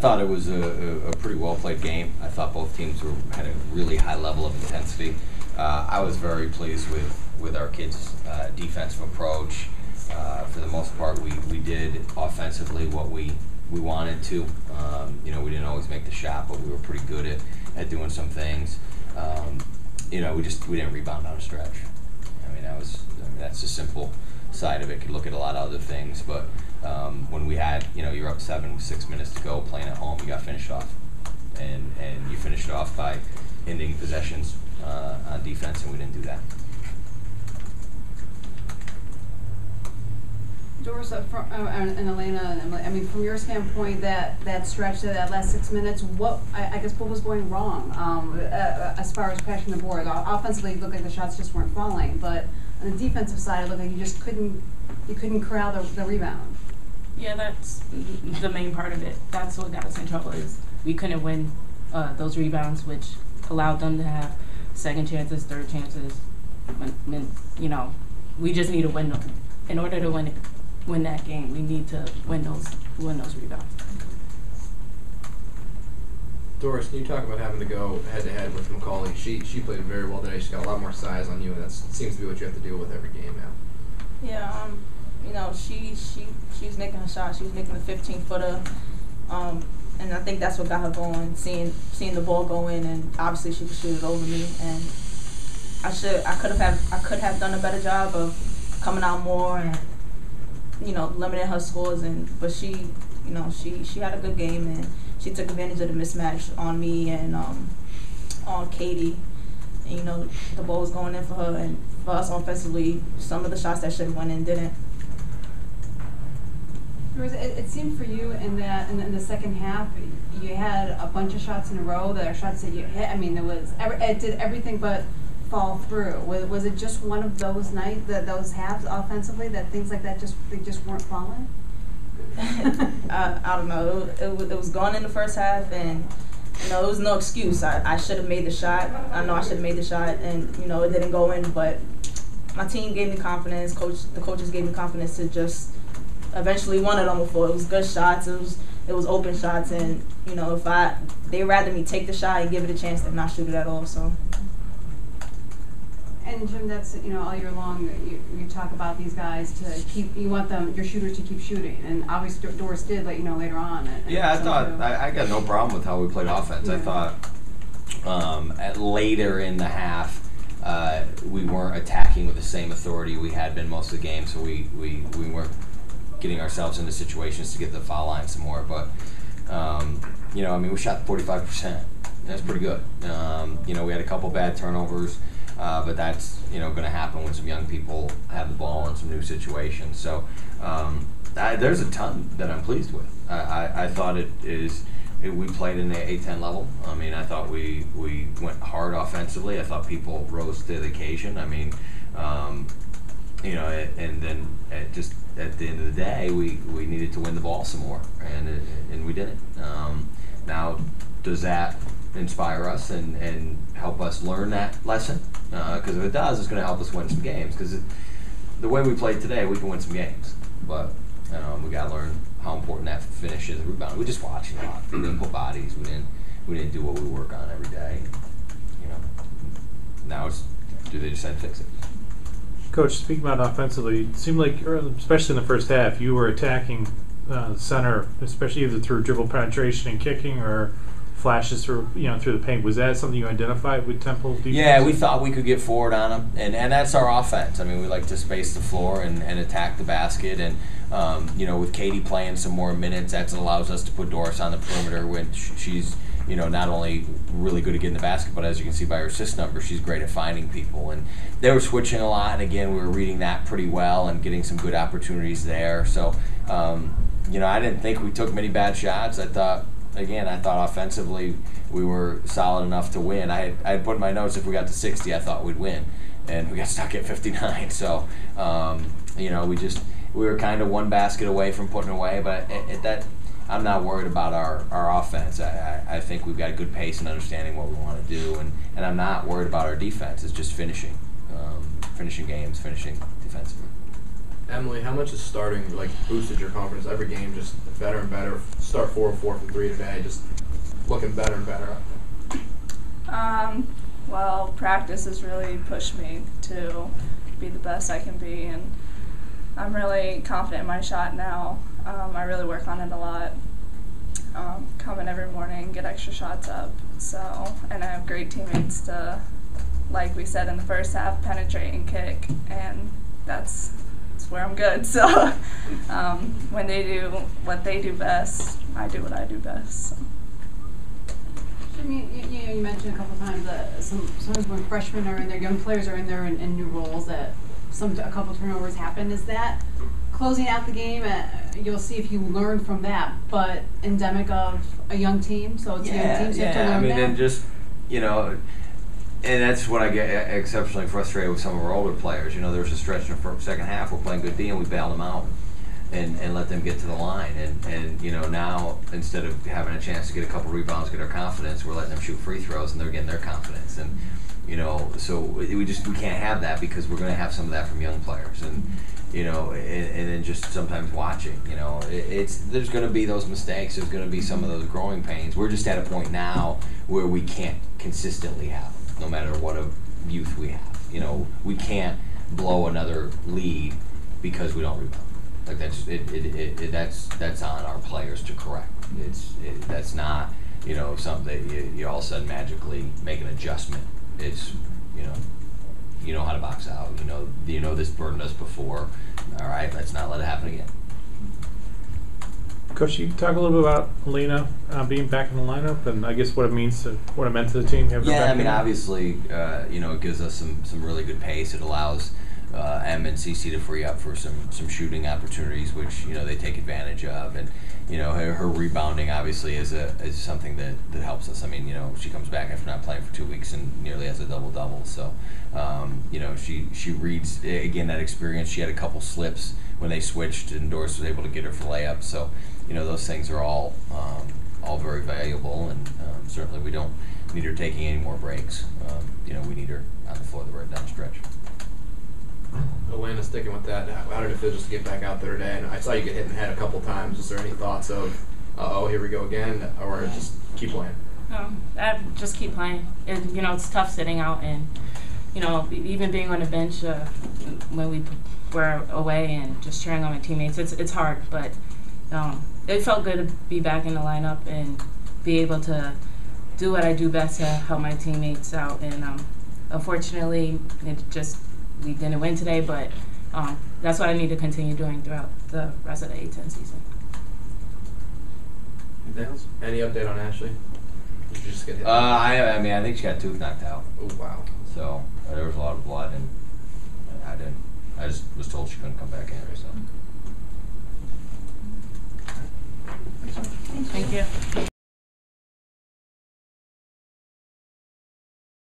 thought it was a pretty well played game. I thought both teams had a really high level of intensity. I was very pleased with our kids' defensive approach. For the most part, we did offensively what we wanted to. We didn't always make the shot, but we were pretty good at doing some things. We didn't rebound down a stretch. That's the simple side of it. Could look at a lot of other things, but when we had, you're up 7 with 6 minutes to go playing at home, you got finished off, and you finished it off by ending possessions on defense, and we didn't do that. Doris and Elena, from your standpoint, that stretch, that last 6 minutes, what was going wrong as far as crashing the board? Offensively, it looked like the shots just weren't falling, but on the defensive side, it looked like you just couldn't corral the rebound. Yeah, that's the main part of it. That's what got us in trouble, is we couldn't win those rebounds, which allowed them to have second chances, third chances. We just need to win them. In order to win that game, we need to win those rebounds. Doris, can you talk about having to go head-to-head with Macaulay? She played very well today. She's got a lot more size on you, and that seems to be what you have to deal with every game now. Yeah, she's making a shot. She was making a 15-footer, and I think that's what got her going. Seeing the ball go in, and obviously she could shoot it over me. And I could have done a better job of coming out more and limiting her scores. But she had a good game, and she took advantage of the mismatch on me and on Katie. And, the ball was going in for her, and for us offensively, some of the shots that should have went in didn't. It seemed for you in the second half, you had a bunch of shots in a row that are shots that you hit. It did everything but fall through. Was it just one of those nights, those halves offensively, that things like that they just weren't falling? I don't know. It was gone in the first half, and it was no excuse. I should have made the shot. I know I should have made the shot, and it didn't go in. But my team gave me confidence. The coaches gave me confidence to just eventually one of them before. It was good shots. It was open shots, and they rather me take the shot and give it a chance than not shoot it at all. So. And Jim, that's all year long you talk about these guys you want your shooters to keep shooting, and obviously Doris did later on. Yeah, I thought I got no problem with how we played offense. Yeah. I thought later in the half we weren't attacking with the same authority we had been most of the game, so we weren't getting ourselves into situations to get the foul line some more. But we shot 45%. That's pretty good. We had a couple bad turnovers. But that's going to happen when some young people have the ball in some new situations. So there's a ton that I'm pleased with. I thought we played in the A10 level. I thought we went hard offensively. I thought people rose to the occasion. And then at the end of the day, we needed to win the ball some more, and we didn't. Now, does that inspire us and help us learn that lesson? Because if it does, it's going to help us win some games. Because the way we played today, we can win some games. But we got to learn how important that finish is. Rebound. We just watched a lot. We didn't put bodies. We didn't do what we work on every day. Now do they decide to fix it? Coach, speaking about offensively, it seemed like, especially in the first half, you were attacking center, especially either through dribble penetration and kicking or flashes through the paint. Was that something you identified with Temple defense? Yeah, we thought we could get forward on them, and that's our offense. We like to space the floor and attack the basket, and with Katie playing some more minutes, that allows us to put Doris on the perimeter when she's not only really good at getting the basket, but as you can see by her assist number, she's great at finding people. And they were switching a lot, and again, we were reading that pretty well and getting some good opportunities there. So, I didn't think we took many bad shots. I thought offensively we were solid enough to win. I had put in my notes if we got to 60, I thought we'd win, and we got stuck at 59. So, we were kind of one basket away from putting away, but I'm not worried about our offense. I think we've got a good pace and understanding what we want to do, and I'm not worried about our defense. It's just finishing games, finishing defensively. Emily, how much is starting like boosted your confidence every game? Just better and better. Start 4 of 4 from 3 today. Just looking better and better. Well, practice has really pushed me to be the best I can be, and I'm really confident in my shot now. I really work on it a lot. Come in every morning, get extra shots up. So, and I have great teammates to, like we said in the first half, penetrate and kick, and that's where I'm good. So, when they do what they do best, I do what I do best. So. I mean, you mentioned a couple of times that sometimes when freshmen are in there, young players are in there in new roles, that a couple of turnovers happen. Is that closing out the game? You'll see if you learn from that, but endemic of a young team, so it's a young team, so you have to learn I mean, that. and just, and that's when I get exceptionally frustrated with some of our older players. There was a stretch in the second half, we're playing good D, and we bailed them out and let them get to the line. And now, instead of having a chance to get a couple rebounds, get our confidence, we're letting them shoot free throws, and they're getting their confidence. And, so we can't have that, because we're going to have some of that from young players. And, and then just sometimes watching, there's going to be those mistakes, there's going to be some of those growing pains. We're just at a point now where we can't consistently have them, no matter what a youth we have. We can't blow another lead because we don't rebound. Like that's on our players to correct. That's not something that you all of a sudden magically make an adjustment. It's you know how to box out. This burned us before. All right, let's not let it happen again. Coach, you talk a little bit about Elena being back in the lineup, and I guess what it meant to the team. Obviously, it gives us some really good pace. It allows M and CC to free up for some shooting opportunities, which they take advantage of, and her rebounding obviously is something that helps us. I mean, she comes back after not playing for 2 weeks and nearly has a double. So she reads again that experience. She had a couple slips when they switched, and Doris was able to get her for layups. So those things are all very valuable, and certainly we don't need her taking any more breaks. We need her on the floor right down the stretch. Elena, sticking with that, how did it feel just to get back out there today? And I saw you get hit in the head a couple times. Is there any thoughts of, here we go again, or just keep playing? I just keep playing. It's tough sitting out, and even being on the bench when we were away and just cheering on my teammates. It's hard, but it felt good to be back in the lineup and be able to do what I do best to help my teammates out. And unfortunately, we didn't win today, but that's what I need to continue doing throughout the rest of the A-10 season. Any update on Ashley? Did you just get hit? I think she got a tooth knocked out. Oh, wow. So there was a lot of blood, and I just was told she couldn't come back in. So.